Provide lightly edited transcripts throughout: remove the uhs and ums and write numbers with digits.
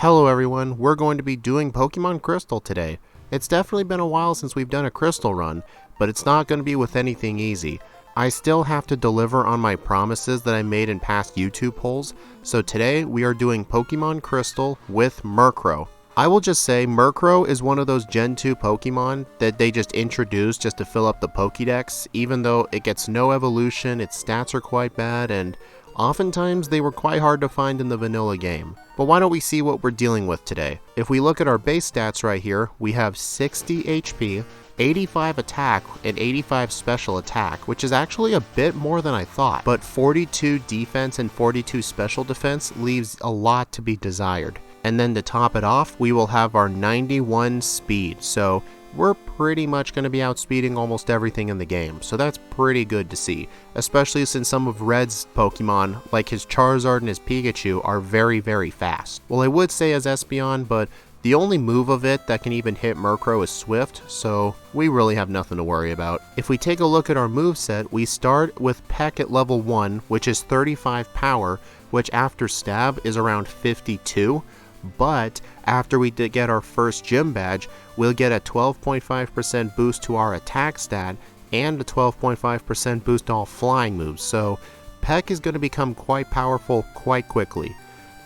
Hello everyone, we're going to be doing Pokemon Crystal today. It's definitely been a while since we've done a Crystal run, but it's not going to be with anything easy. I still have to deliver on my promises that I made in past YouTube polls, so today we are doing Pokemon Crystal with Murkrow. I will just say Murkrow is one of those Gen 2 Pokemon that they just introduced just to fill up the Pokédex, even though it gets no evolution, its stats are quite bad, and oftentimes they were quite hard to find in the vanilla game. But why don't we see what we're dealing with today? If we look at our base stats right here, we have 60 HP, 85 attack, and 85 special attack, which is actually a bit more than I thought. But 42 defense and 42 special defense leaves a lot to be desired. And then to top it off, we will have our 91 speed, so we're pretty much going to be outspeeding almost everything in the game, so that's pretty good to see, especially since some of Red's Pokemon, like his Charizard and his Pikachu, are very fast. Well, I would say as Espeon, but the only move of it that can even hit Murkrow is Swift, so we really have nothing to worry about. If we take a look at our moveset, we start with Peck at level 1, which is 35 power, which after Stab is around 52. But after we get our first gym badge, we'll get a 12.5% boost to our attack stat and a 12.5% boost to all flying moves, so Peck is going to become quite powerful quite quickly.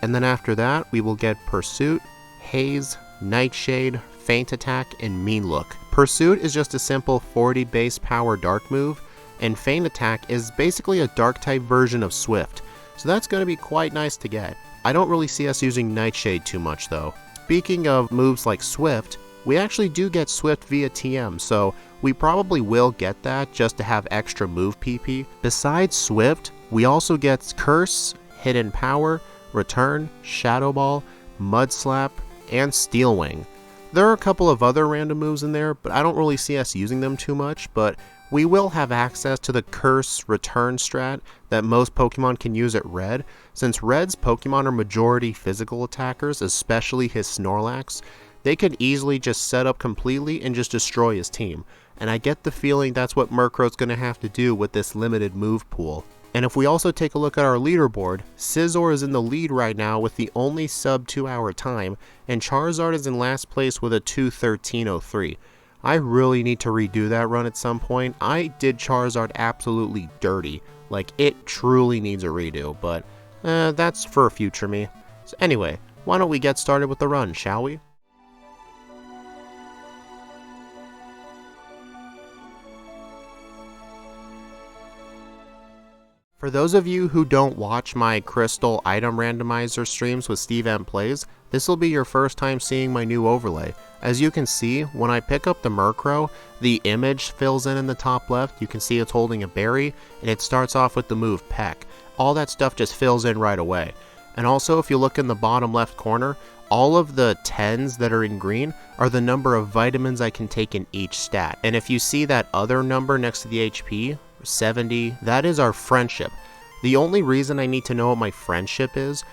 And then after that, we will get Pursuit, Haze, Nightshade, Feint Attack, and Mean Look. Pursuit is just a simple 40 base power dark move, and Feint Attack is basically a dark type version of Swift, so that's going to be quite nice to get. I don't really see us using Nightshade too much though. Speaking of moves like Swift, we actually do get Swift via TM, so we probably will get that just to have extra move PP. Besides Swift, we also get Curse, Hidden Power, Return, Shadow Ball, Mud Slap, and Steel Wing. There are a couple of other random moves in there, but I don't really see us using them too much, but we will have access to the Curse Return strat that most Pokemon can use at Red. Since Red's Pokemon are majority physical attackers, especially his Snorlax, they could easily just set up completely and just destroy his team. And I get the feeling that's what Murkrow's going to have to do with this limited move pool. And if we also take a look at our leaderboard, Scizor is in the lead right now with the only sub 2 hour time, and Charizard is in last place with a 2:13:03. I really need to redo that run at some point. I did Charizard absolutely dirty. Like, it truly needs a redo, but that's for future me. So anyway, why don't we get started with the run, shall we? For those of you who don't watch my Crystal Item Randomizer streams with Steve M Plays, this will be your first time seeing my new overlay. As you can see, when I pick up the Murkrow, the image fills in the top left. You can see it's holding a berry, and it starts off with the move Peck. All that stuff just fills in right away. And also, if you look in the bottom left corner, all of the 10s that are in green are the number of vitamins I can take in each stat. And if you see that other number next to the HP, 70, that is our friendship. The only reason I need to know what my friendship is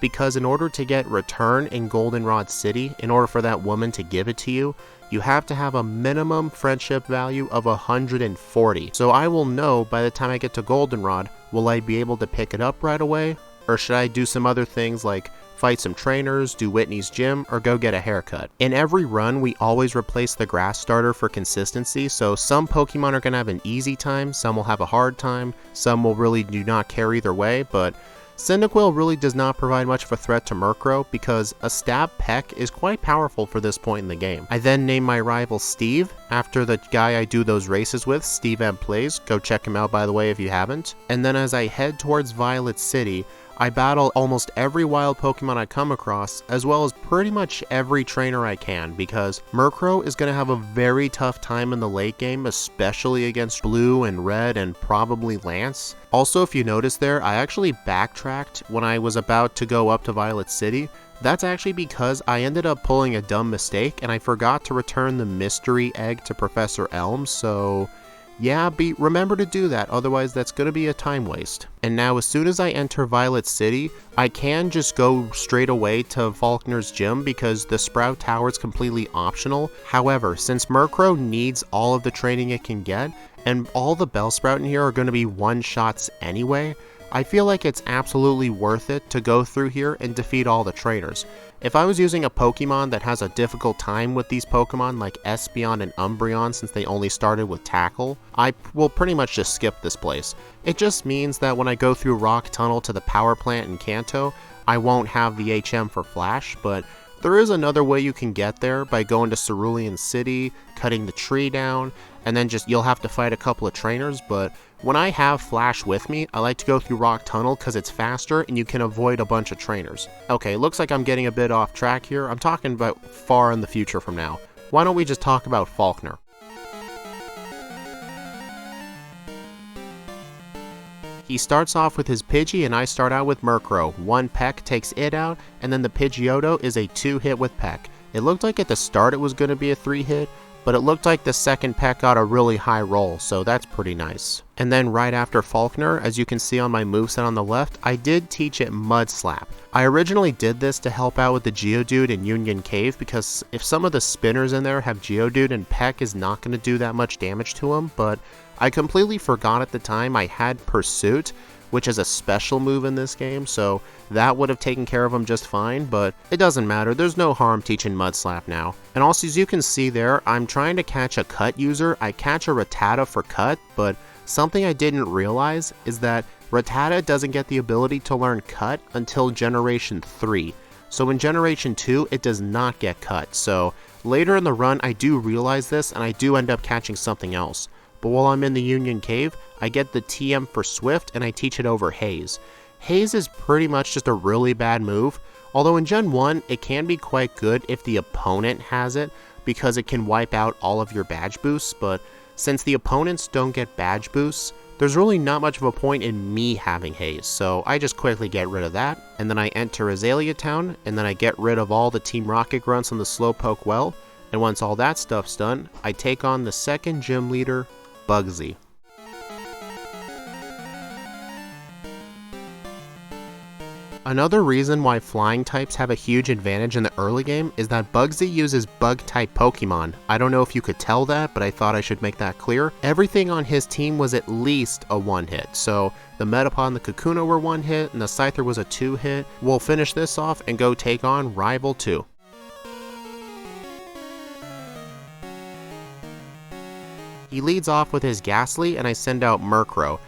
because in order to get Return in Goldenrod City, in order for that woman to give it to you, you have to have a minimum friendship value of 140. So I will know by the time I get to Goldenrod, will I be able to pick it up right away? Or should I do some other things like fight some trainers, do Whitney's gym, or go get a haircut? In every run, we always replace the grass starter for consistency, so some Pokemon are going to have an easy time, some will have a hard time, some will really do not care either way, but Cyndaquil really does not provide much of a threat to Murkrow because a Stab Peck is quite powerful for this point in the game. I then name my rival Steve, after the guy I do those races with, Steve M Plays. Go check him out by the way if you haven't. And then as I head towards Violet City, I battle almost every wild Pokemon I come across, as well as pretty much every trainer I can, because Murkrow is going to have a very tough time in the late game, especially against Blue and Red and probably Lance. Also, if you notice there, I actually backtracked when I was about to go up to Violet City. That's actually because I ended up pulling a dumb mistake and I forgot to return the mystery egg to Professor Elm, so yeah, remember to do that, otherwise that's going to be a time waste. And now as soon as I enter Violet City, I can just go straight away to Faulkner's gym because the Sprout Tower is completely optional. However, since Murkrow needs all of the training it can get, and all the Bellsprout in here are going to be one-shots anyway, I feel like it's absolutely worth it to go through here and defeat all the trainers. If I was using a Pokemon that has a difficult time with these Pokemon like Espeon and Umbreon since they only started with Tackle, I will pretty much just skip this place. It just means that when I go through Rock Tunnel to the power plant in Kanto, I won't have the HM for Flash, but there is another way you can get there by going to Cerulean City, cutting the tree down, and then you'll have to fight a couple of trainers, but when I have Flash with me, I like to go through Rock Tunnel because it's faster and you can avoid a bunch of trainers. Okay, looks like I'm getting a bit off track here. I'm talking about far in the future from now. Why don't we just talk about Falkner? He starts off with his Pidgey and I start out with Murkrow. One peck takes it out, and then the Pidgeotto is a 2-hit with peck. It looked like at the start it was going to be a 3-hit, but it looked like the second peck got a really high roll, so that's pretty nice. And then right after Falkner, as you can see on my moveset on the left, I did teach it Mud Slap. I originally did this to help out with the Geodude in Union Cave, because if some of the spinners in there have Geodude and Peck is not going to do that much damage to him, but I completely forgot at the time I had Pursuit, which is a special move in this game, so that would have taken care of him just fine, but it doesn't matter, there's no harm teaching Mud Slap now. And also, as you can see there, I'm trying to catch a Cut user. I catch a Rattata for Cut, but something I didn't realize is that Rattata doesn't get the ability to learn Cut until Generation 3. So in Generation 2, it does not get Cut, so later in the run I do realize this and I do end up catching something else. But while I'm in the Union Cave, I get the TM for Swift and I teach it over Haze. Haze is pretty much just a really bad move, although in Gen 1 it can be quite good if the opponent has it because it can wipe out all of your badge boosts, but since the opponents don't get badge boosts, there's really not much of a point in me having Haze, so I just quickly get rid of that, and then I enter Azalea Town, and then I get rid of all the Team Rocket grunts on the Slowpoke well, and once all that stuff's done, I take on the second gym leader, Bugsy. Another reason why flying types have a huge advantage in the early game is that Bugsy uses bug-type Pokemon. I don't know if you could tell that, but I thought I should make that clear. Everything on his team was at least a 1-hit, so the Metapod and the Kakuna were 1-hit, and the Scyther was a 2-hit. We'll finish this off and go take on Rival 2. He leads off with his Ghastly, and I send out Murkrow.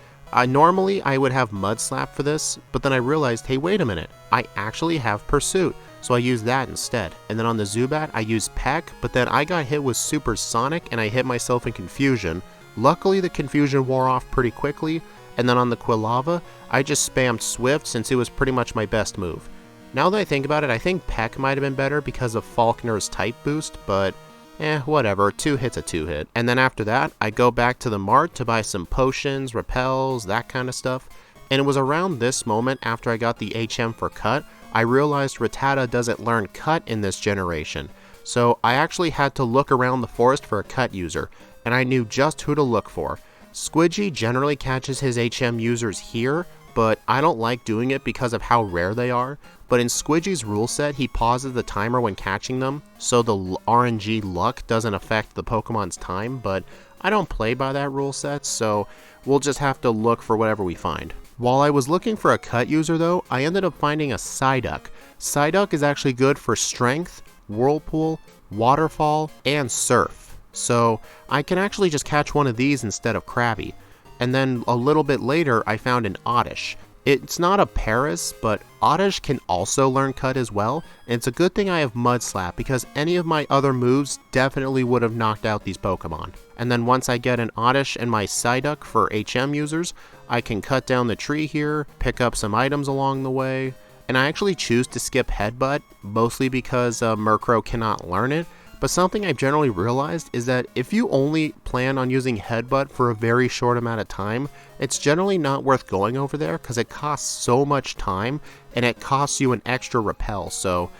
Normally I would have Mud Slap for this, but then I realized, hey, wait a minute, I actually have Pursuit, so I use that instead. And then on the Zubat, I use Peck, but then I got hit with Super Sonic and I hit myself in Confusion. Luckily the Confusion wore off pretty quickly, and then on the Quilava, I just spammed Swift since it was pretty much my best move. Now that I think about it, I think Peck might have been better because of Falkner's type boost, but whatever, 2 hits a 2-hit. And then after that, I go back to the mart to buy some potions, repels, that kind of stuff. And it was around this moment after I got the HM for Cut, I realized Rattata doesn't learn Cut in this generation. So I actually had to look around the forest for a Cut user, and I knew just who to look for. Squidgy generally catches his HM users here, but I don't like doing it because of how rare they are. But in Squidgy's rule set, he pauses the timer when catching them, so the RNG luck doesn't affect the Pokemon's time, but I don't play by that rule set, so we'll just have to look for whatever we find. While I was looking for a Cut user though, I ended up finding a Psyduck. Psyduck is actually good for Strength, Whirlpool, Waterfall, and Surf. So I can actually just catch one of these instead of Krabby. And then a little bit later, I found an Oddish. It's not a Paris, but Oddish can also learn Cut as well, and it's a good thing I have Mud Slap because any of my other moves definitely would have knocked out these Pokemon. And then once I get an Oddish and my Psyduck for HM users, I can cut down the tree here, pick up some items along the way, and I actually choose to skip Headbutt, mostly because Murkrow cannot learn it. But something I've generally realized is that if you only plan on using Headbutt for a very short amount of time, it's generally not worth going over there because it costs so much time and it costs you an extra repel. So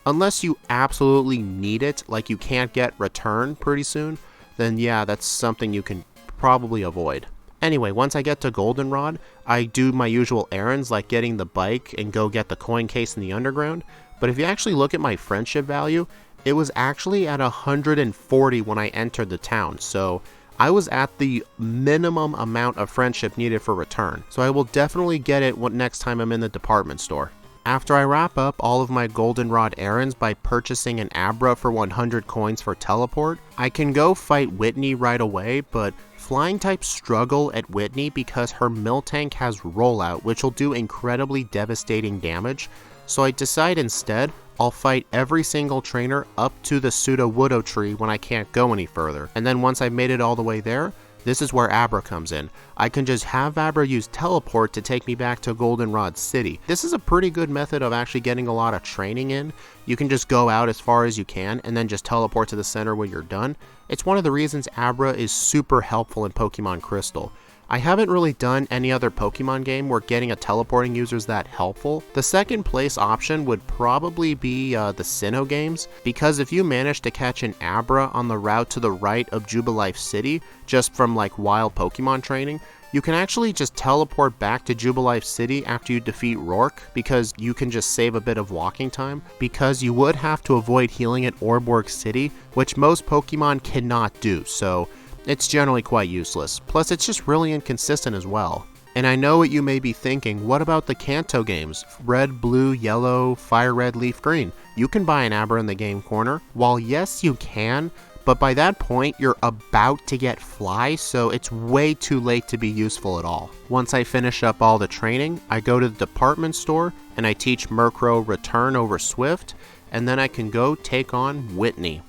unless you absolutely need it, like you can't get return pretty soon, then yeah, that's something you can probably avoid. Anyway, once I get to Goldenrod, I do my usual errands like getting the bike and go get the coin case in the underground. But if you actually look at my friendship value, it was actually at 140 when I entered the town, so I was at the minimum amount of friendship needed for return, so I will definitely get it next time I'm in the department store. After I wrap up all of my Goldenrod errands by purchasing an Abra for 100 coins for teleport, I can go fight Whitney right away, but flying types struggle at Whitney because her Miltank has rollout, which will do incredibly devastating damage, so I decide instead I'll fight every single trainer up to the Pseudo-Woodoo tree when I can't go any further, and then once I've made it all the way there, this is where Abra comes in. I can just have Abra use teleport to take me back to Goldenrod City. This is a pretty good method of actually getting a lot of training in. You can just go out as far as you can and then just teleport to the center when you're done. It's one of the reasons Abra is super helpful in Pokemon Crystal. I haven't really done any other Pokemon game where getting a teleporting user is that helpful. The second place option would probably be the Sinnoh games, because if you manage to catch an Abra on the route to the right of Jubilife City, just from like wild Pokemon training, you can actually just teleport back to Jubilife City after you defeat Rourke, because you can just save a bit of walking time, because you would have to avoid healing at Orborg City, which most Pokemon cannot do, so it's generally quite useless. Plus, it's just really inconsistent as well. And I know what you may be thinking, what about the Kanto games? Red, blue, yellow, fire red, leaf green. You can buy an Abra in the game corner. While yes, you can, but by that point, you're about to get Fly, so it's way too late to be useful at all. Once I finish up all the training, I go to the department store, and I teach Murkrow Return over Swift, and then I can go take on Whitney.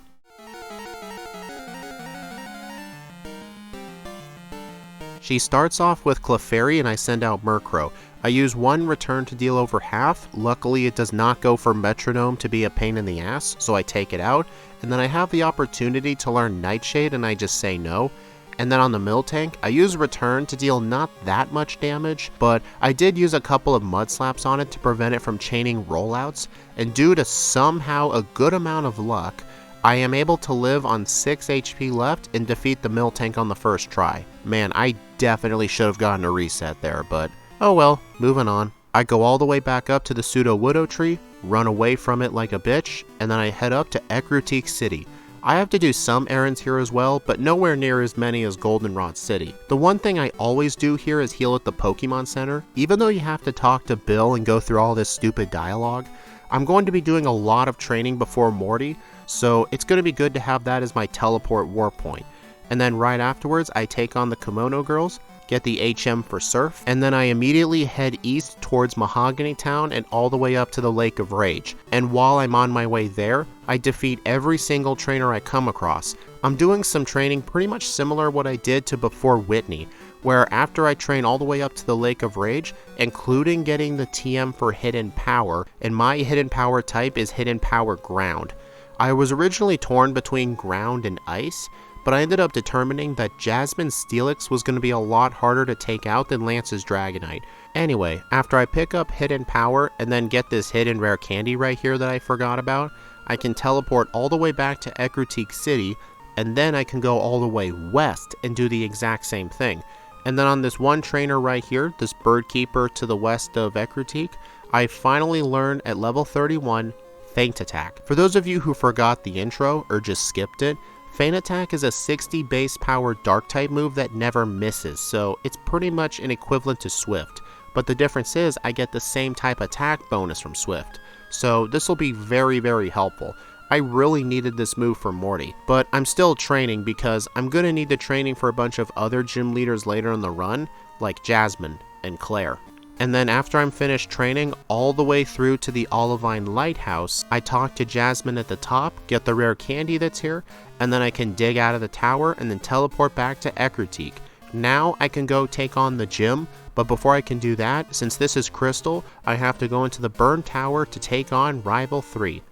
She starts off with Clefairy and I send out Murkrow. I use one return to deal over half. Luckily it does not go for Metronome to be a pain in the ass, so I take it out. And then I have the opportunity to learn Nightshade and I just say no. And then on the Miltank, I use return to deal not that much damage, but I did use a couple of Mud Slaps on it to prevent it from chaining rollouts. And due to somehow a good amount of luck, I am able to live on 6 HP left and defeat the Miltank on the first try. Man, I definitely should have gotten a reset there, but oh well, moving on. I go all the way back up to the Pseudo-Woodoo tree, run away from it like a bitch, and then I head up to Ecruteak City. I have to do some errands here as well, but nowhere near as many as Goldenrod City. The one thing I always do here is heal at the Pokemon Center. Even though you have to talk to Bill and go through all this stupid dialogue, I'm going to be doing a lot of training before Morty, so it's going to be good to have that as my teleport war point. And then right afterwards, I take on the Kimono Girls, get the HM for Surf, and then I immediately head east towards Mahogany Town and all the way up to the Lake of Rage. And while I'm on my way there, I defeat every single trainer I come across. I'm doing some training pretty much similar to what I did to before Whitney, where after I train all the way up to the Lake of Rage, including getting the TM for Hidden Power, and my Hidden Power type is Hidden Power Ground. I was originally torn between Ground and Ice, but I ended up determining that Jasmine's Steelix was going to be a lot harder to take out than Lance's Dragonite. Anyway, after I pick up Hidden Power and then get this hidden rare candy right here that I forgot about, I can teleport all the way back to Ecruteak City, and then I can go all the way west and do the exact same thing. And then on this one trainer right here, this Bird Keeper to the west of Ecruteak, I finally learned at level 31 Feint Attack. For those of you who forgot the intro or just skipped it, Feint Attack is a 60 base power dark type move that never misses, so it's pretty much an equivalent to Swift. But the difference is I get the same type attack bonus from Swift, so this will be very, very helpful. I really needed this move for Morty, but I'm still training because I'm going to need the training for a bunch of other gym leaders later in the run, like Jasmine and Claire. And then after I'm finished training all the way through to the Olivine Lighthouse, I talk to Jasmine at the top, get the rare candy that's here, and then I can dig out of the tower and then teleport back to Ecruteak. Now I can go take on the gym, but before I can do that, since this is Crystal, I have to go into the Burn Tower to take on Rival 3.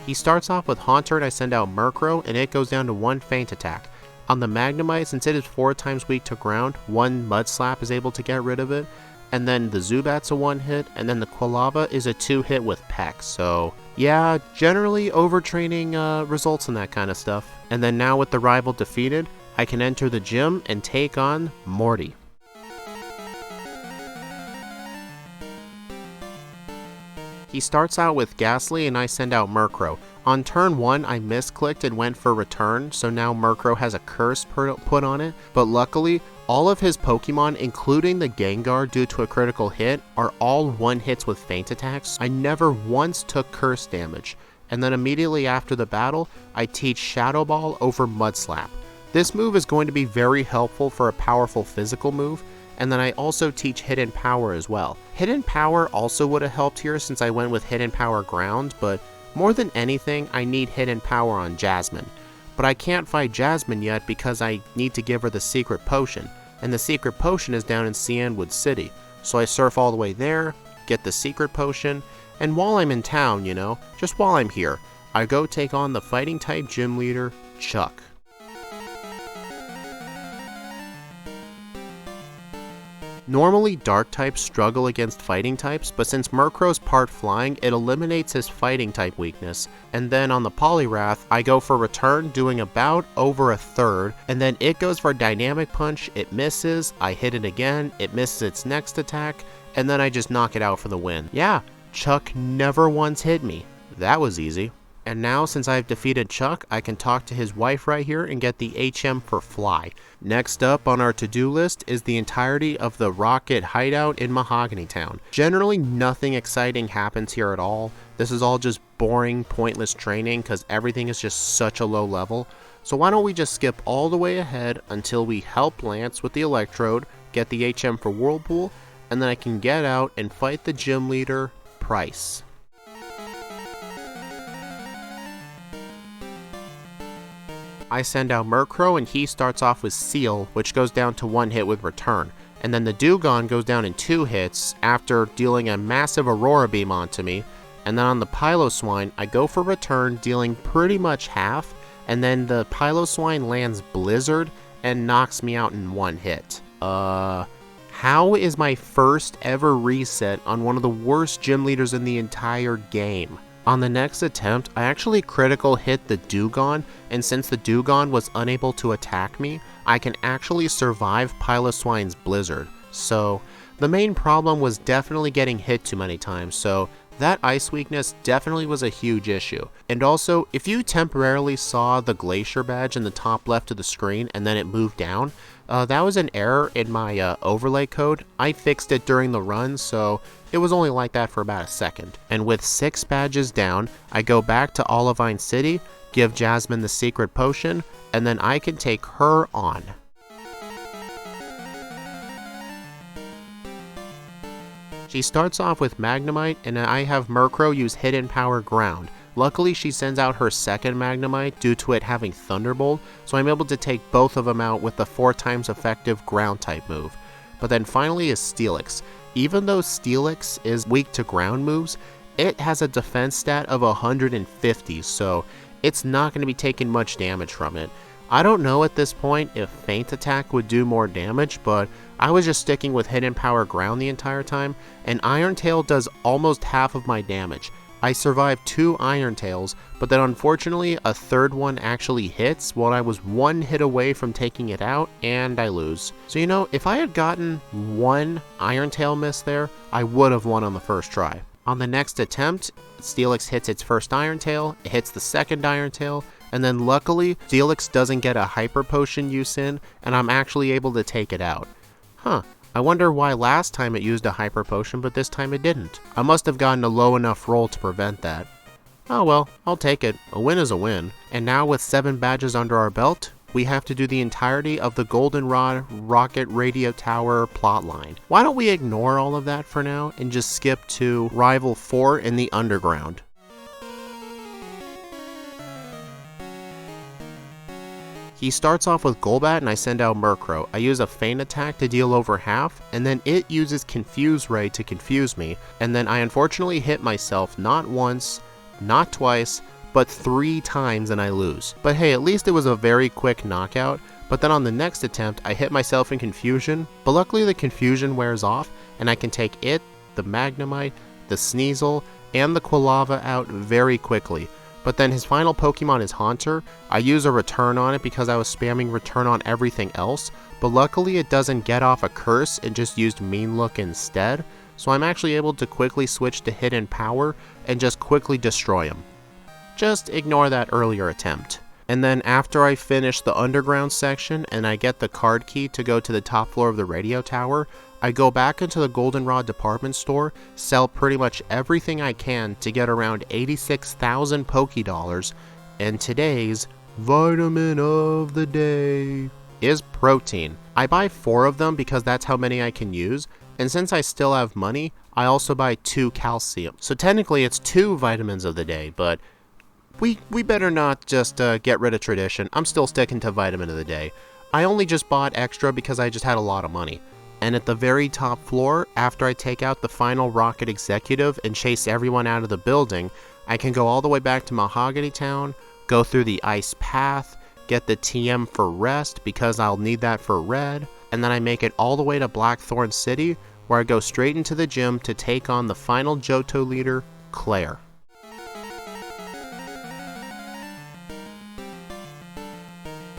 He starts off with Haunter and I send out Murkrow and it goes down to 1 Feint Attack. On the Magnemite, since it is 4 times weak to ground, 1 Mud Slap is able to get rid of it. And then the Zubat's a 1-hit, and then the Quilava is a 2-hit with Peck. So yeah, generally overtraining results in that kind of stuff. And then now with the rival defeated, I can enter the gym and take on Morty. He starts out with Ghastly and I send out Murkrow. On turn 1 I misclicked and went for return, so now Murkrow has a curse put on it, but luckily All of his Pokemon, including the Gengar due to a critical hit, are all one hits with feint attacks. I never once took curse damage. And then immediately after the battle, I teach Shadow Ball over Mud Slap. This move is going to be very helpful for a powerful physical move, and then I also teach Hidden Power as well. Hidden Power also would have helped here since I went with Hidden Power Ground, but more than anything, I need Hidden Power on Jasmine. But I can't fight Jasmine yet because I need to give her the secret potion, and the secret potion is down in Cianwood City. So I surf all the way there, get the secret potion, and while I'm in town, just while I'm here, I go take on the fighting type gym leader, Chuck. Normally, dark types struggle against fighting types, but since Murkrow's part flying, it eliminates his fighting type weakness. And then on the Poliwrath, I go for return, doing about over a third, and then it goes for dynamic punch, it misses, I hit it again, it misses its next attack, and then I just knock it out for the win. Yeah, Chuck never once hit me. That was easy. And now, since I've defeated Chuck, I can talk to his wife right here and get the HM for Fly. Next up on our to-do list is the entirety of the Rocket Hideout in Mahogany Town. Generally, nothing exciting happens here at all. This is all just boring, pointless training because everything is just such a low level. So why don't we just skip all the way ahead until we help Lance with the Electrode, get the HM for Whirlpool, and then I can get out and fight the gym leader, Pryce. I send out Murkrow and he starts off with Seal, which goes down to one hit with return. And then the Dewgong goes down in 2 hits after dealing a massive Aurora Beam onto me. And then on the Piloswine, I go for return, dealing pretty much half. And then the Piloswine lands Blizzard and knocks me out in 1 hit. How is my first ever reset on one of the worst gym leaders in the entire game? On the next attempt, I actually critical hit the Dewgong, and since the Dewgong was unable to attack me, I can actually survive Piloswine's Blizzard. So, the main problem was definitely getting hit too many times, so that ice weakness definitely was a huge issue. And also, if you temporarily saw the Glacier badge in the top left of the screen and then it moved down, that was an error in my overlay code. I fixed it during the run, so it was only like that for about a second. And with 6 badges down, I go back to Olivine City, give Jasmine the secret potion, and then I can take her on. She starts off with Magnemite, and I have Murkrow use Hidden Power Ground. Luckily, she sends out her second Magnemite due to it having Thunderbolt, so I'm able to take both of them out with the 4 times effective ground type move. But then finally is Steelix. Even though Steelix is weak to ground moves, it has a defense stat of 150, so it's not going to be taking much damage from it. I don't know at this point if Feint Attack would do more damage, but I was just sticking with Hidden Power Ground the entire time, and Iron Tail does almost half of my damage. I survived 2 Iron Tails, but then unfortunately a third one actually hits while I was 1 hit away from taking it out, and I lose. So if I had gotten 1 Iron Tail miss there, I would have won on the first try. On the next attempt, Steelix hits its first Iron Tail, it hits the second Iron Tail, and then luckily, Steelix doesn't get a Hyper Potion use in, and I'm actually able to take it out. I wonder why last time it used a Hyper Potion, but this time it didn't. I must have gotten a low enough roll to prevent that. Oh well, I'll take it. A win is a win. And now with 7 badges under our belt, we have to do the entirety of the Goldenrod Rocket Radio Tower plotline. Why don't we ignore all of that for now and just skip to Rival 4 in the Underground? He starts off with Golbat and I send out Murkrow. I use a Feint Attack to deal over half, and then it uses Confuse Ray to confuse me, and then I unfortunately hit myself not once, not twice, but 3 times and I lose. But hey, at least it was a very quick knockout, but then on the next attempt I hit myself in Confusion, but luckily the Confusion wears off, and I can take it, the Magnemite, the Sneasel, and the Quilava out very quickly. But then his final Pokemon is Haunter. I use a return on it because I was spamming return on everything else, but luckily it doesn't get off a curse and just used Mean Look instead, so I'm actually able to quickly switch to Hidden Power and just quickly destroy him. Just ignore that earlier attempt. And then after I finish the underground section and I get the card key to go to the top floor of the radio tower, I go back into the Goldenrod department store, sell pretty much everything I can to get around 86,000 Pokédollars, and today's vitamin of the day is protein. I buy 4 of them because that's how many I can use, and since I still have money, I also buy 2 calcium. So technically it's 2 vitamins of the day, but we better not just get rid of tradition. I'm still sticking to vitamin of the day. I only just bought extra because I just had a lot of money. And at the very top floor, after I take out the final Rocket Executive and chase everyone out of the building, I can go all the way back to Mahogany Town, go through the Ice Path, get the TM for Rest because I'll need that for Red, and then I make it all the way to Blackthorn City, where I go straight into the gym to take on the final Johto leader, Claire.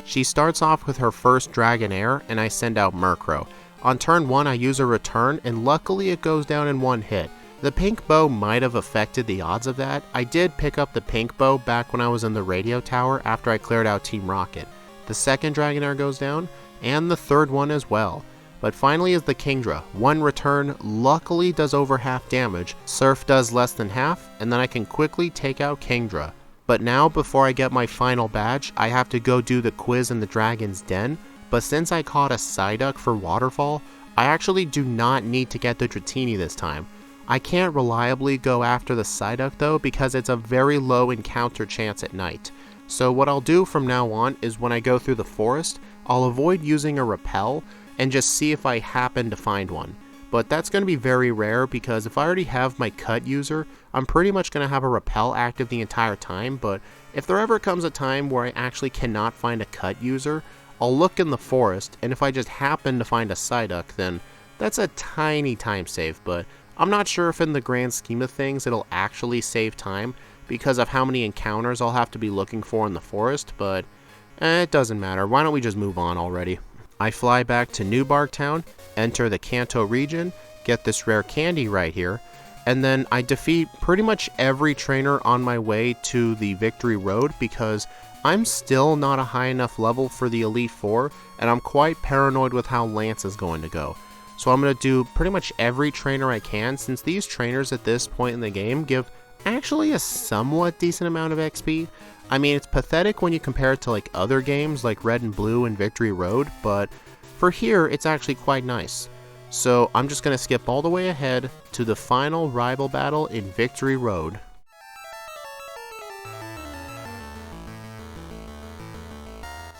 She starts off with her first Dragonair, and I send out Murkrow. On turn 1 I use a return, and luckily it goes down in 1 hit. The pink bow might have affected the odds of that. I did pick up the pink bow back when I was in the radio tower after I cleared out Team Rocket. The second Dragonair goes down, and the third one as well. But finally is the Kingdra. 1 return luckily does over half damage, Surf does less than half, and then I can quickly take out Kingdra. But now, before I get my final badge, I have to go do the quiz in the Dragon's Den, but since I caught a Psyduck for Waterfall, I actually do not need to get the Dratini this time. I can't reliably go after the Psyduck though because it's a very low encounter chance at night. So what I'll do from now on is when I go through the forest, I'll avoid using a Repel and just see if I happen to find one. But that's going to be very rare because if I already have my Cut user, I'm pretty much going to have a Repel active the entire time, but if there ever comes a time where I actually cannot find a Cut user, I'll look in the forest, and if I just happen to find a Psyduck, then that's a tiny time save, but I'm not sure if in the grand scheme of things it'll actually save time because of how many encounters I'll have to be looking for in the forest, but it doesn't matter. Why don't we just move on already? I fly back to New Bark Town, enter the Kanto region, get this rare candy right here, and then I defeat pretty much every trainer on my way to the Victory Road because I'm still not a high enough level for the Elite Four, and I'm quite paranoid with how Lance is going to go. So I'm going to do pretty much every trainer I can, since these trainers at this point in the game give actually a somewhat decent amount of XP. I mean, it's pathetic when you compare it to like other games like Red and Blue and Victory Road, but for here it's actually quite nice. So I'm just going to skip all the way ahead to the final rival battle in Victory Road.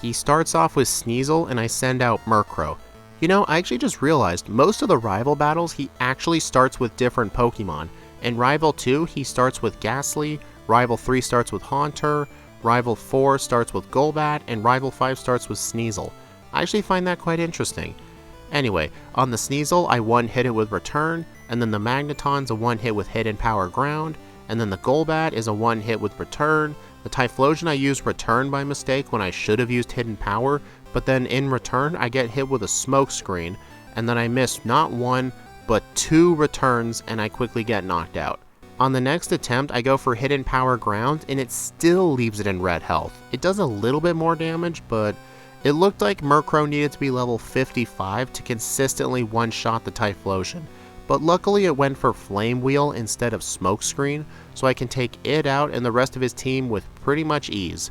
He starts off with Sneasel and I send out Murkrow. You know, I actually just realized most of the rival battles he actually starts with different Pokemon. In Rival 2 he starts with Ghastly, Rival 3 starts with Haunter, Rival 4 starts with Golbat, and Rival 5 starts with Sneasel. I actually find that quite interesting. Anyway, on the Sneasel I one-hit it with Return, and then the Magneton's a one-hit with Hidden Power Ground, and then the Golbat is a one-hit with Return. The Typhlosion I used Return by mistake when I should have used Hidden Power, but then in return I get hit with a Smoke Screen, and then I miss not 1, but 2 returns and I quickly get knocked out. On the next attempt I go for Hidden Power Ground and it still leaves it in red health. It does a little bit more damage, but it looked like Murkrow needed to be level 55 to consistently one-shot the Typhlosion. But luckily it went for Flame Wheel instead of Smoke Screen, so I can take it out and the rest of his team with pretty much ease.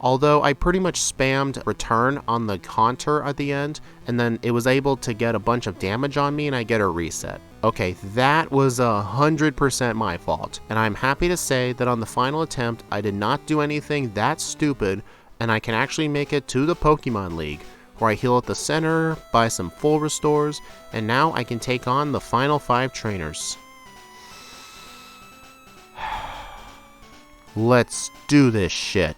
Although I pretty much spammed Return on the Haunter at the end, and then it was able to get a bunch of damage on me and I get a reset. Okay, that was 100% my fault, and I'm happy to say that on the final attempt I did not do anything that stupid, and I can actually make it to the Pokemon League, where I heal at the center, buy some full restores, and now I can take on the final 5 trainers. Let's do this shit.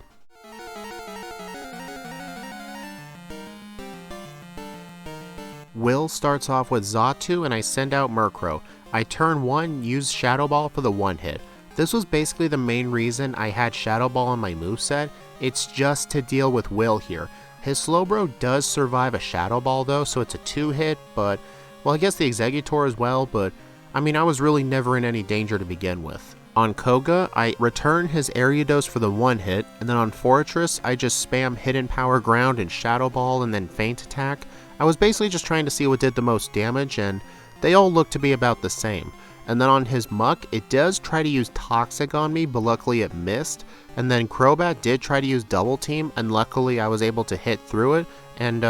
Will starts off with Xatu and I send out Murkrow. I turn 1, use Shadow Ball for the 1-hit. This was basically the main reason I had Shadow Ball on my moveset. It's just to deal with Will here. His Slowbro does survive a Shadow Ball though, so it's a 2-hit, but, well, I guess the Exeggutor as well, but I mean, I was really never in any danger to begin with. On Koga, I return his Ariados for the one hit, and then on Fortress, I just spam Hidden Power Ground and Shadow Ball and then Feint Attack. I was basically just trying to see what did the most damage, and they all look to be about the same. And then on his Muck, it does try to use Toxic on me, but luckily it missed. And then Crobat did try to use Double Team, and luckily I was able to hit through it. And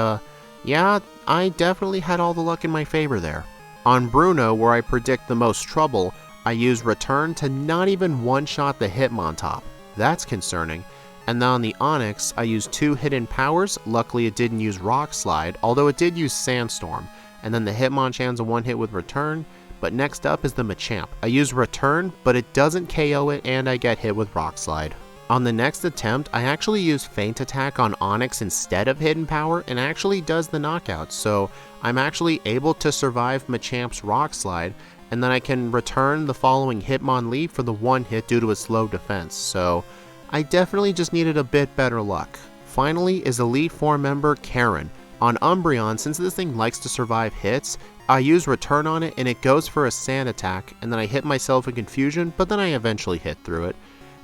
yeah, I definitely had all the luck in my favor there. On Bruno, where I predict the most trouble, I use Return to not even one-shot the Hitmontop. That's concerning. And then on the Onix, I used 2 hidden powers. Luckily it didn't use Rock Slide, although it did use Sandstorm. And then the Hitmonchan's a one-hit with Return. But next up is the Machamp. I use Return, but it doesn't KO it, and I get hit with Rock Slide. On the next attempt, I actually use Feint Attack on Onix instead of Hidden Power, and actually does the knockout. So I'm actually able to survive Machamp's Rock Slide, and then I can return the following Hitmonlee for the one hit due to its low defense. So I definitely just needed a bit better luck. Finally is Elite Four member Karen. On Umbreon, since this thing likes to survive hits, I use Return on it and it goes for a Sand Attack, and then I hit myself in Confusion, but then I eventually hit through it.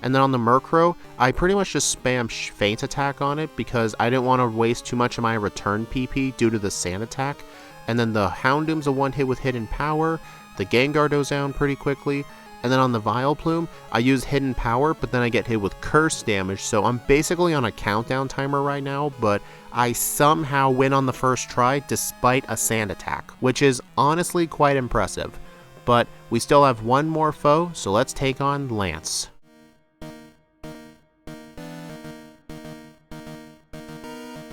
And then on the Murkrow, I pretty much just spam Feint Attack on it because I didn't want to waste too much of my return PP due to the Sand Attack. And then the Houndoom's a one hit with Hidden Power, the Gengar goes down pretty quickly, and then on the Vileplume, I use Hidden Power, but then I get hit with Curse damage, so I'm basically on a countdown timer right now, but I somehow win on the first try despite a Sand Attack, which is honestly quite impressive. But we still have one more foe, so let's take on Lance.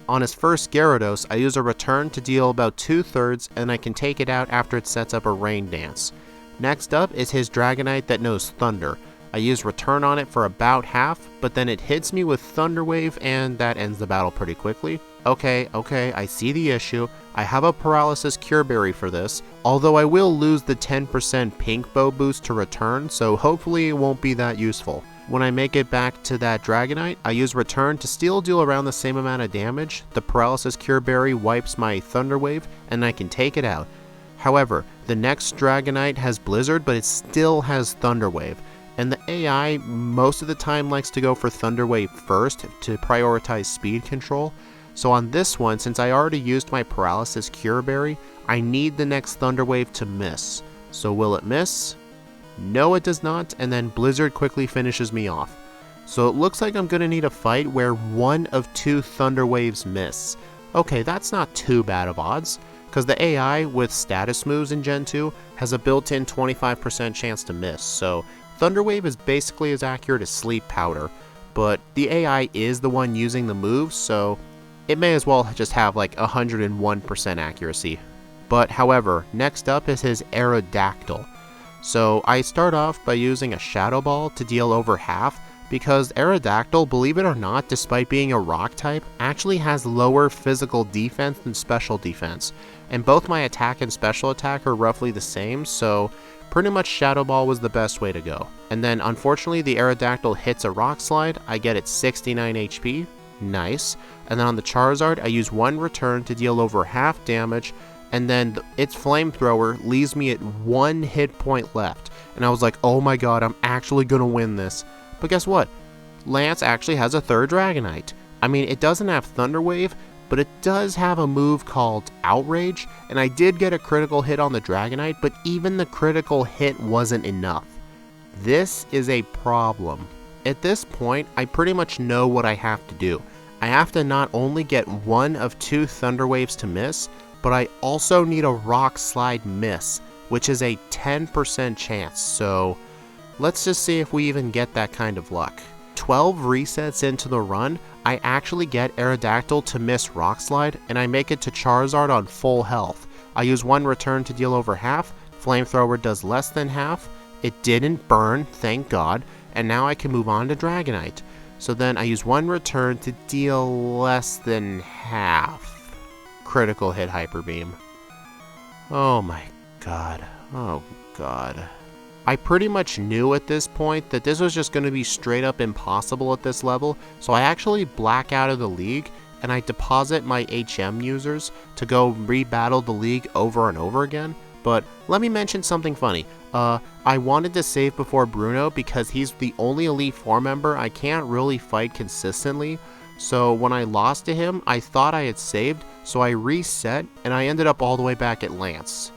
On his first Gyarados, I use a Return to deal about 2/3, and I can take it out after it sets up a Rain Dance. Next up is his Dragonite that knows Thunder. I use Return on it for about half, but then it hits me with Thunder Wave, and that ends the battle pretty quickly. Okay, I see the issue. I have a Paralysis Cure Berry for this, although I will lose the 10% Pink Bow boost to Return, so hopefully it won't be that useful. When I make it back to that Dragonite, I use Return to still deal around the same amount of damage. The Paralysis Cure Berry wipes my Thunder Wave, and I can take it out. However, the next Dragonite has Blizzard, but it still has Thunder Wave. And the AI most of the time likes to go for Thunder Wave first to prioritize speed control. So on this one, since I already used my Paralysis Cure Berry, I need the next Thunder Wave to miss. So will it miss? No, it does not, and then Blizzard quickly finishes me off. So it looks like I'm going to need a fight where one of 2 Thunder Waves miss. Okay, that's not too bad of odds, because the AI with status moves in Gen 2 has a built-in 25% chance to miss, so Thunder Wave is basically as accurate as Sleep Powder, but the AI is the one using the moves, so it may as well just have like 101% accuracy. But however, next up is his Aerodactyl. So I start off by using a Shadow Ball to deal over half, because Aerodactyl, believe it or not, despite being a rock type, actually has lower physical defense than special defense. And both my attack and special attack are roughly the same, so pretty much Shadow Ball was the best way to go. And then unfortunately the Aerodactyl hits a Rock Slide, I get it 69 HP, nice. And then on the Charizard, I use 1 Return to deal over half damage, and then its Flamethrower leaves me at 1 hit point left. And I was like, oh my god, I'm actually gonna win this. But guess what? Lance actually has a 3rd Dragonite. I mean, it doesn't have Thunder Wave, but it does have a move called Outrage, and I did get a critical hit on the Dragonite, but even the critical hit wasn't enough. This is a problem. At this point, I pretty much know what I have to do. I have to not only get 1 of 2 Thunder Waves to miss, but I also need a Rock Slide miss, which is a 10% chance, so let's just see if we even get that kind of luck. 12 resets into the run, I actually get Aerodactyl to miss Rock Slide, and I make it to Charizard on full health. I use 1 Return to deal over half, Flamethrower does less than half, it didn't burn, thank god, and now I can move on to Dragonite. So then I use 1 Return to deal less than half. Critical hit Hyper Beam. Oh my god. Oh god. I pretty much knew at this point that this was just going to be straight up impossible at this level, so I actually black out of the league and I deposit my HM users to go rebattle the league over and over again. But let me mention something funny. I wanted to save before Bruno because he's the only Elite Four member I can't really fight consistently. So when I lost to him, I thought I had saved, so I reset and I ended up all the way back at Lance.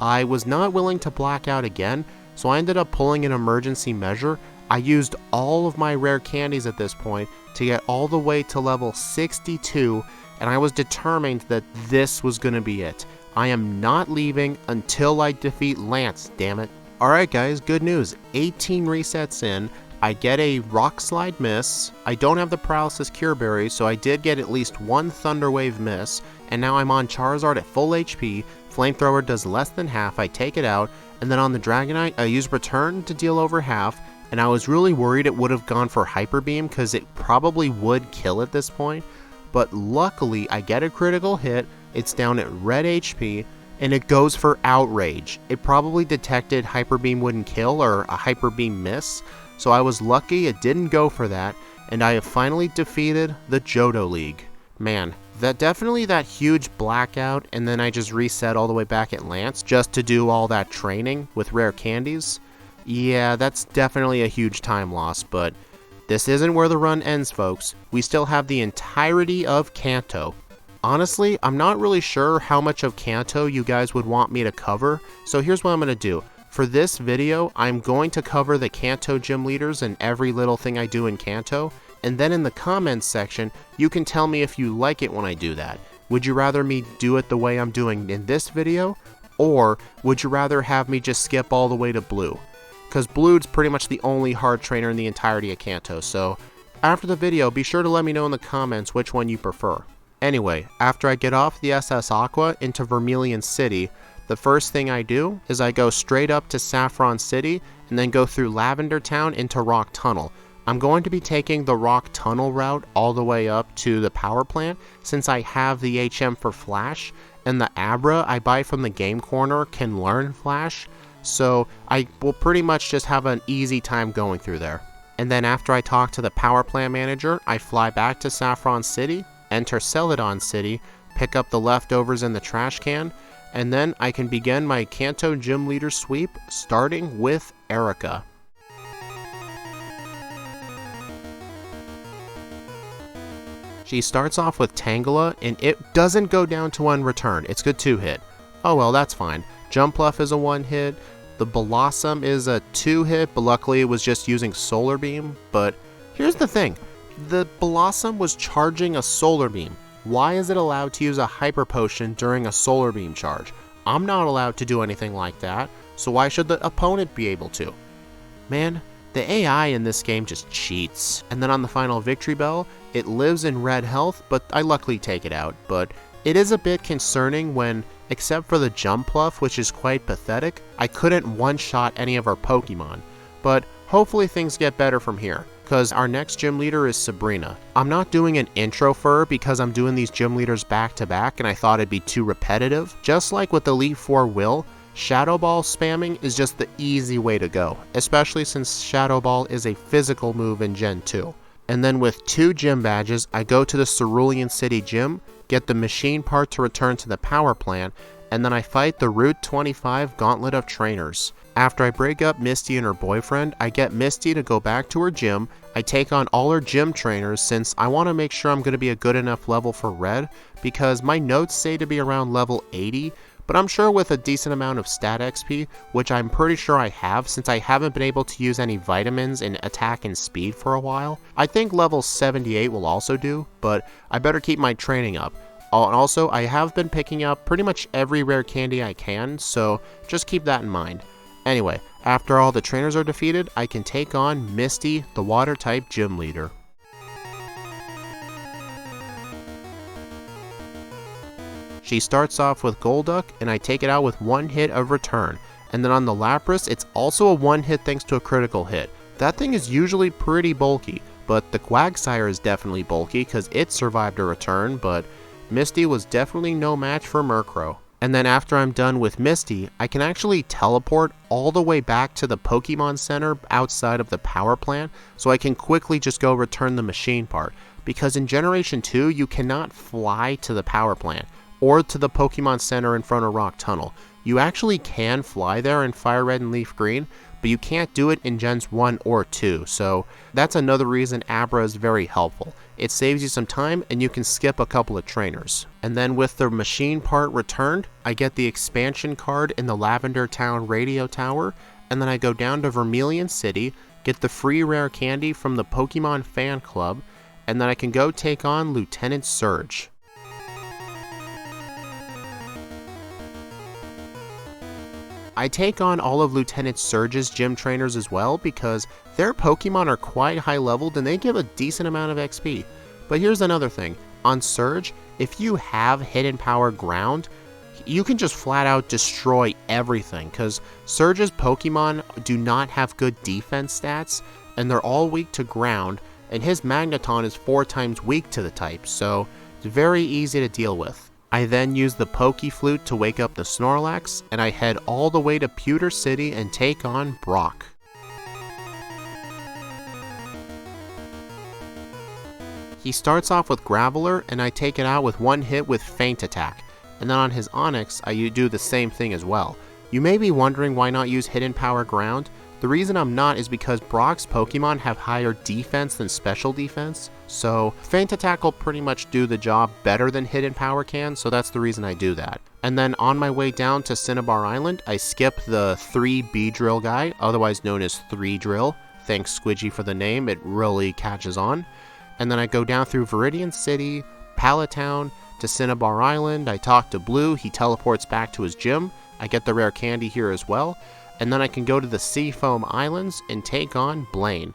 I was not willing to black out again, so I ended up pulling an emergency measure. I used all of my rare candies at this point to get all the way to level 62, and I was determined that this was going to be it. I am not leaving until I defeat Lance, damn it. Alright guys, good news. 18 resets in. I get a Rock Slide miss. I don't have the Paralysis Cure Berry, so I did get at least one Thunder Wave miss. And now I'm on Charizard at full HP. Flamethrower does less than half. I take it out. And then on the Dragonite, I use Return to deal over half. And I was really worried it would have gone for Hyper Beam because it probably would kill at this point. But luckily, I get a critical hit. It's down at red HP. And it goes for Outrage. It probably detected Hyper Beam wouldn't kill or a Hyper Beam miss. So I was lucky it didn't go for that, and I have finally defeated the Johto League. Man, that huge blackout, and then I just reset all the way back at Lance just to do all that training with rare candies. Yeah, that's definitely a huge time loss, but this isn't where the run ends, folks. We still have the entirety of Kanto. Honestly, I'm not really sure how much of Kanto you guys would want me to cover, so here's what I'm going to do. For this video, I'm going to cover the Kanto gym leaders and every little thing I do in Kanto, and then in the comments section, you can tell me if you like it when I do that. Would you rather me do it the way I'm doing in this video, or would you rather have me just skip all the way to Blue? Because Blue's pretty much the only hard trainer in the entirety of Kanto, so after the video, be sure to let me know in the comments which one you prefer. Anyway, after I get off the SS Aqua into Vermilion City, the first thing I do is I go straight up to Saffron City and then go through Lavender Town into Rock Tunnel. I'm going to be taking the Rock Tunnel route all the way up to the power plant since I have the HM for Flash, and the Abra I buy from the Game Corner can learn Flash, so I will pretty much just have an easy time going through there. And then after I talk to the power plant manager, I fly back to Saffron City, enter Celadon City, pick up the leftovers in the trash can, and then I can begin my Kanto Gym Leader sweep, starting with Erica. She starts off with Tangela, and it doesn't go down to one return. It's good 2-hit. Oh well, that's fine. Jumpluff is a 1-hit. The Blossom is a 2-hit, but luckily it was just using Solar Beam. But here's the thing. The Blossom was charging a Solar Beam. Why is it allowed to use a Hyper Potion during a Solar Beam charge? I'm not allowed to do anything like that, so why should the opponent be able to? Man, the AI in this game just cheats. And then on the final Victory Bell, it lives in red health, but I luckily take it out. But it is a bit concerning when, except for the Jumpluff, which is quite pathetic, I couldn't one-shot any of our Pokemon. But hopefully things get better from here, because our next gym leader is Sabrina. I'm not doing an intro for her because I'm doing these gym leaders back to back and I thought it'd be too repetitive. Just like with Elite Four Will, Shadow Ball spamming is just the easy way to go, especially since Shadow Ball is a physical move in Gen 2. And then with 2 gym badges, I go to the Cerulean City Gym, get the machine part to return to the power plant, and then I fight the Route 25 Gauntlet of Trainers. After I break up Misty and her boyfriend, I get Misty to go back to her gym. I take on all her gym trainers since I want to make sure I'm going to be a good enough level for Red, because my notes say to be around level 80, but I'm sure with a decent amount of stat XP, which I'm pretty sure I have since I haven't been able to use any vitamins in attack and speed for a while. I think level 78 will also do, but I better keep my training up. And also, I have been picking up pretty much every rare candy I can, so just keep that in mind. Anyway, after all the trainers are defeated, I can take on Misty, the water-type gym leader. She starts off with Golduck, and I take it out with 1 hit of return. And then on the Lapras, it's also a 1-hit thanks to a critical hit. That thing is usually pretty bulky, but the Quagsire is definitely bulky because it survived a return, but Misty was definitely no match for Murkrow. And then after I'm done with Misty, I can actually teleport all the way back to the Pokemon Center outside of the power plant, so I can quickly just go return the machine part. Because in Generation 2, you cannot fly to the power plant or to the Pokemon Center in front of Rock Tunnel. you actually can fly there in Fire Red and Leaf Green, but you can't do it in Gens 1 or 2, so that's another reason Abra is very helpful. It saves you some time and you can skip a couple of trainers. And then with the machine part returned, I get the expansion card in the Lavender Town Radio Tower, and then I go down to Vermilion City, get the free rare candy from the Pokemon Fan Club, and then I can go take on Lieutenant Surge. I take on all of Lieutenant Surge's gym trainers as well because their Pokemon are quite high leveled and they give a decent amount of XP. But here's another thing, on Surge, if you have Hidden Power Ground, you can just flat out destroy everything because Surge's Pokemon do not have good defense stats and they're all weak to ground, and his Magneton is 4 times weak to the type, so it's very easy to deal with. I then use the Pokeflute to wake up the Snorlax, and I head all the way to Pewter City and take on Brock. He starts off with Graveler, and I take it out with one hit with Feint Attack, and then on his Onix, I do the same thing as well. You may be wondering why not use Hidden Power Ground. The reason I'm not is because Brock's Pokemon have higher defense than special defense, so Feint Attack will pretty much do the job better than Hidden Power can, so that's the reason I do that. And then on my way down to Cinnabar Island, I skip the 3 Beedrill guy, otherwise known as 3Drill. Thanks Squidgy for the name, it really catches on. And then I go down through Viridian City, Pallet Town, to Cinnabar Island, I talk to Blue, he teleports back to his gym, I get the rare candy here as well, and then I can go to the Seafoam Islands and take on Blaine.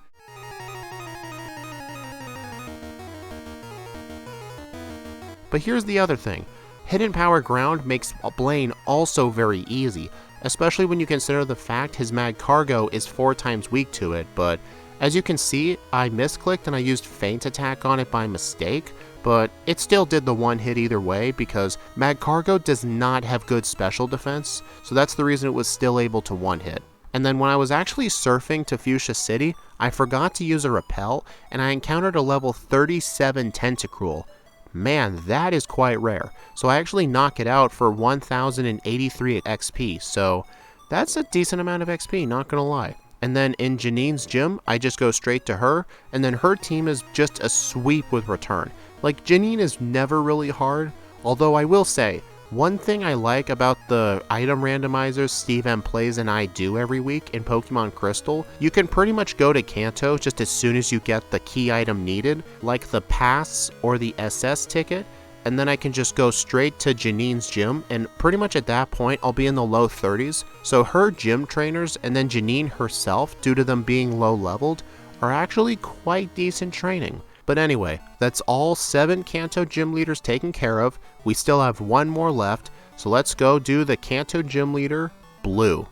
But here's the other thing, Hidden Power Ground makes Blaine also very easy, especially when you consider the fact his Magcargo is 4 times weak to it, but as you can see, I misclicked and I used Feint Attack on it by mistake, but it still did the one hit either way because Magcargo does not have good special defense, so that's the reason it was still able to one hit. And then when I was actually surfing to Fuchsia City, I forgot to use a repel and I encountered a level 37 Tentacruel. Man, that is quite rare, so I actually knock it out for 1083 XP, so that's a decent amount of XP, not gonna lie. And then in Janine's gym, I just go straight to her, and then her team is just a sweep with return. Like, Janine is never really hard, although I will say, one thing I like about the item randomizers Steve M plays and I do every week in Pokemon Crystal, you can pretty much go to Kanto just as soon as you get the key item needed, like the pass or the SS ticket, and then I can just go straight to Janine's gym, and pretty much at that point I'll be in the low 30s, so her gym trainers and then Janine herself, due to them being low leveled, are actually quite decent training. But anyway, that's all 7 Kanto gym leaders taken care of. We still have one more left, so let's go do the Kanto gym leader, Blue.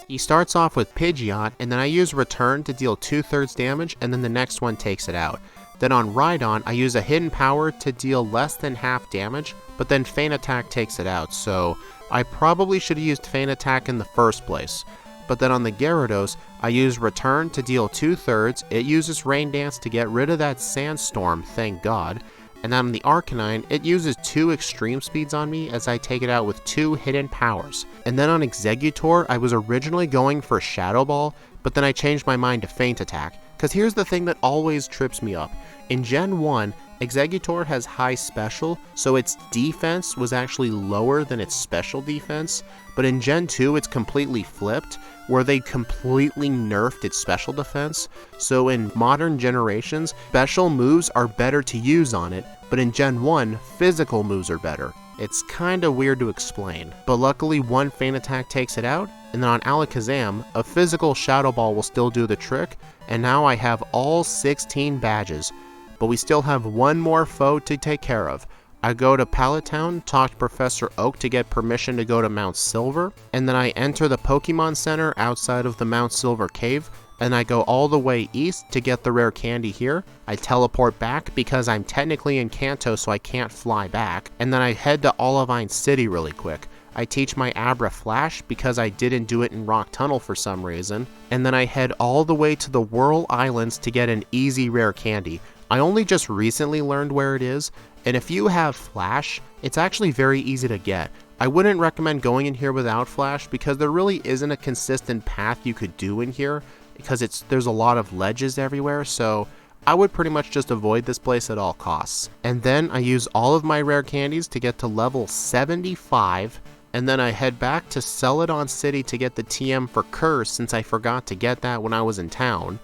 He starts off with Pidgeot, and then I use Return to deal 2/3 damage, and then the next one takes it out. Then on Rhydon, I use a Hidden Power to deal less than half damage, but then Feint Attack takes it out, so I probably should have used Feint Attack in the first place. But then on the Gyarados, I use Return to deal 2/3, it uses Rain Dance to get rid of that Sandstorm, thank God. And then on the Arcanine, it uses 2 extreme speeds on me as I take it out with 2 hidden powers. And then on Exeggutor, I was originally going for Shadow Ball, but then I changed my mind to Feint Attack. Because here's the thing that always trips me up. In Gen 1, Exeggutor has high special, so its defense was actually lower than its special defense, but in Gen 2 it's completely flipped, where they completely nerfed its special defense, so in modern generations, special moves are better to use on it, but in Gen 1, physical moves are better. It's kinda weird to explain, but luckily one Feint Attack takes it out, and then on Alakazam, a physical Shadow Ball will still do the trick, and now I have all 16 badges. But we still have one more foe to take care of. I go to Pallet Town, talk to Professor Oak to get permission to go to Mount Silver, and then I enter the Pokemon Center outside of the Mount Silver Cave, and I go all the way east to get the rare candy here. I teleport back because I'm technically in Kanto, so I can't fly back, and then I head to Olivine City really quick. I teach my Abra Flash because I didn't do it in Rock Tunnel for some reason, and then I head all the way to the Whirl Islands to get an easy rare candy. I only just recently learned where it is, And if you have Flash, it's actually very easy to get. I wouldn't recommend going in here without Flash because there really isn't a consistent path you could do in here because there's a lot of ledges everywhere, so I would pretty much just avoid this place at all costs. And then I use all of my rare candies to get to level 75, and then I head back to Celadon City to get the TM for Curse since I forgot to get that when I was in town.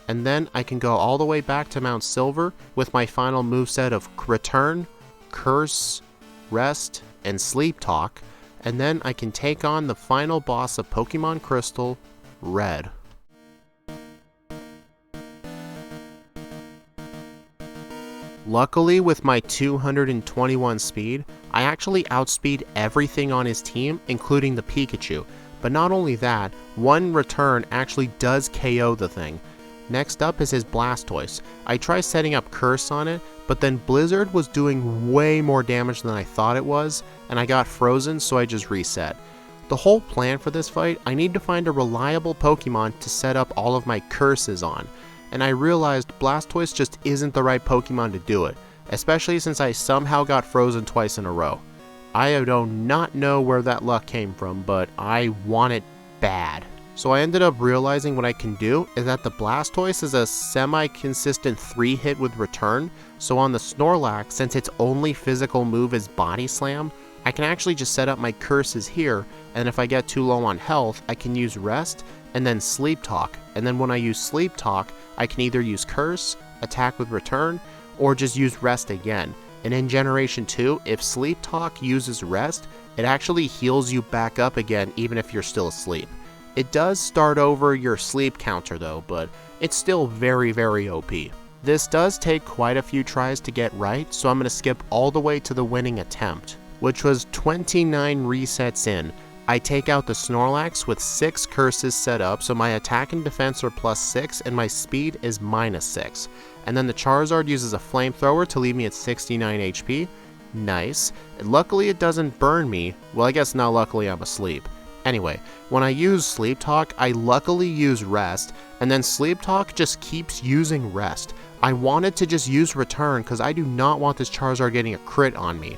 And then I can go all the way back to Mount Silver with my final moveset of Return, Curse, Rest, and Sleep Talk, and then I can take on the final boss of Pokemon Crystal, Red. Luckily, with my 221 speed, I actually outspeed everything on his team, including the Pikachu. But not only that, one return actually does KO the thing. Next up is his Blastoise. I tried setting up Curse on it, but then Blizzard was doing way more damage than I thought it was, and I got frozen, so I just reset. The whole plan for this fight, I need to find a reliable Pokemon to set up all of my curses on, and I realized Blastoise just isn't the right Pokemon to do it, especially since I somehow got frozen twice in a row. I do not know where that luck came from, but I want it bad. So I ended up realizing what I can do is that the Blastoise is a semi-consistent 3-hit with Return, so on the Snorlax, since its only physical move is Body Slam, I can actually just set up my curses here, and if I get too low on health, I can use Rest, and then Sleep Talk, and then when I use Sleep Talk, I can either use Curse, attack with Return, or just use Rest again. And in Generation 2, if Sleep Talk uses Rest, it actually heals you back up again even if you're still asleep. It does start over your sleep counter though, but it's still very, very OP. This does take quite a few tries to get right, so I'm going to skip all the way to the winning attempt, which was 29 resets in. I take out the Snorlax with 6 curses set up, so my attack and defense are +6 and my speed is -6. And then the Charizard uses a flamethrower to leave me at 69 HP. Nice. And luckily it doesn't burn me. Well, I guess not luckily, I'm asleep. Anyway, when I use Sleep Talk, I luckily use Rest, and then Sleep Talk just keeps using Rest. I wanted to just use Return because I do not want this Charizard getting a crit on me.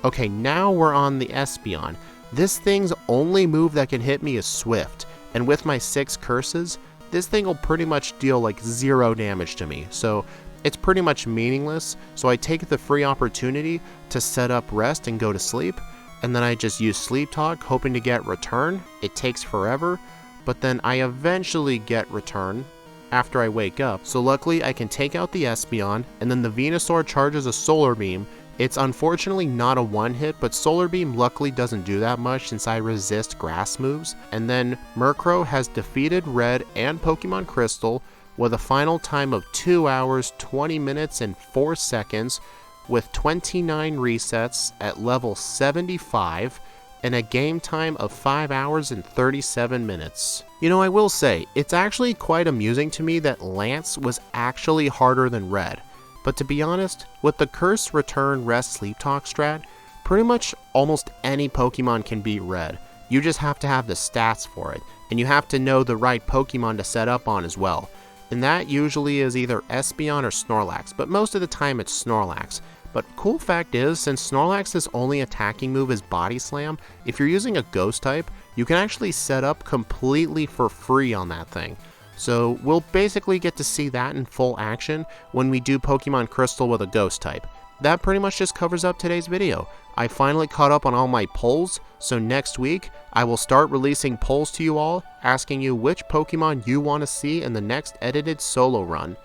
Okay, now we're on the Espeon. This thing's only move that can hit me is Swift, and with my 6 curses, this thing will pretty much deal like 0 damage to me, so it's pretty much meaningless, so I take the free opportunity to set up Rest and go to sleep, and then I just use Sleep Talk hoping to get Return. It takes forever, but then I eventually get Return after I wake up, so luckily I can take out the Espeon, and then the Venusaur charges a Solar Beam. It's unfortunately not a one-hit, but Solar Beam luckily doesn't do that much since I resist grass moves. And then Murkrow has defeated Red and Pokemon Crystal with a final time of 2 hours, 20 minutes, and 4 seconds with 29 resets at level 75 and a game time of 5 hours and 37 minutes. You know, I will say, it's actually quite amusing to me that Lance was actually harder than Red. But to be honest, with the Curse, Return, Rest, Sleep Talk strat, pretty much almost any Pokemon can beat Red. You just have to have the stats for it, and you have to know the right Pokemon to set up on as well. And that usually is either Espeon or Snorlax, but most of the time it's Snorlax. But cool fact is, since Snorlax's only attacking move is Body Slam, if you're using a Ghost type, you can actually set up completely for free on that thing. So we'll basically get to see that in full action when we do Pokemon Crystal with a Ghost type. That pretty much just covers up today's video. I finally caught up on all my polls, so next week I will start releasing polls to you all, asking you which Pokemon you want to see in the next edited solo run.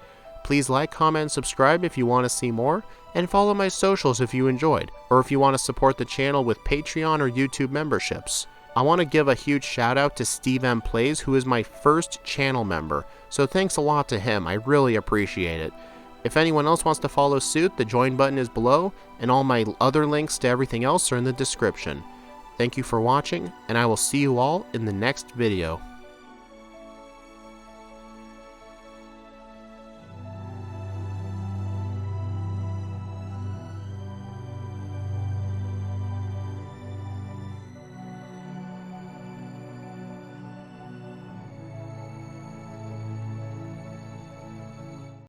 Please like, comment, and subscribe if you want to see more, and follow my socials if you enjoyed, or if you want to support the channel with Patreon or YouTube memberships. I want to give a huge shout out to Steve M Plays, who is my first channel member, so thanks a lot to him, I really appreciate it. If anyone else wants to follow suit, the join button is below, and all my other links to everything else are in the description. Thank you for watching, and I will see you all in the next video.